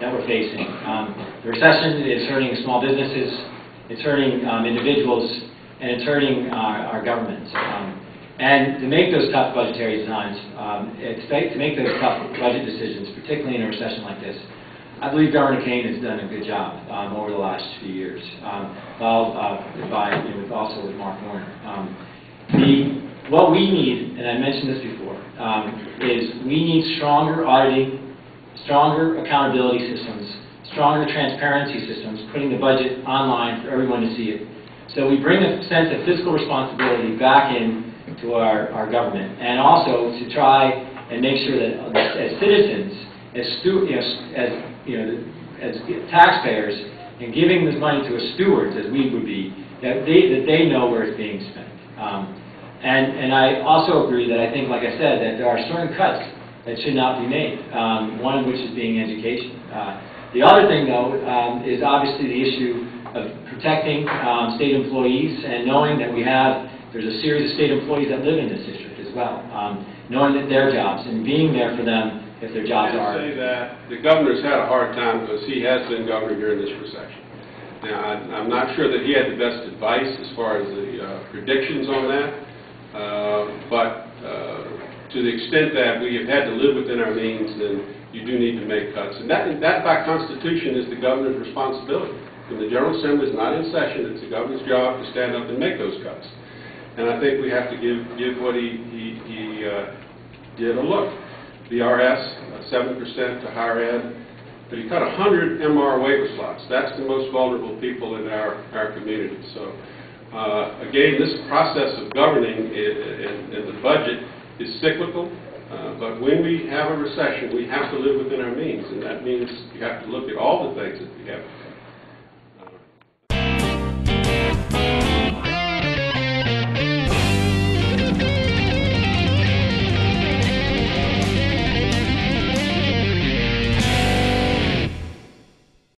that we're facing. The recession is hurting small businesses, it's hurting individuals, and it's hurting our governments. And to make those tough budgetary designs, to make those tough budget decisions, particularly in a recession like this, I believe Governor Kane has done a good job over the last few years, also with Mark Warner. What we need, and I mentioned this before, is we need stronger auditing, stronger accountability systems, stronger transparency systems, putting the budget online for everyone to see it. So we bring a sense of fiscal responsibility back in to our government, and also to try and make sure that as citizens, as taxpayers, and giving this money to a stewards, as we would be, that they know where it's being spent. And I also agree that I think, like I said, that there are certain cuts that should not be made, one of which is being education. The other thing, though, is obviously the issue of protecting state employees and knowing that there's a series of state employees that live in this district as well, knowing that their jobs and being there for them if their jobs are. I say that the governor's had a hard time because he has been governor during this recession. Now, I'm not sure that he had the best advice as far as the predictions on that, but to the extent that we have had to live within our means, then you do need to make cuts. And that by Constitution is the governor's responsibility. When the General Assembly is not in session, it's the governor's job to stand up and make those cuts. And I think we have to give what he did a look. The RS, 7% to higher ed, but he cut 100 MR waiver slots. That's the most vulnerable people in our community. So again, this process of governing and the budget is cyclical, but when we have a recession, we have to live within our means, and that means you have to look at all the things that we have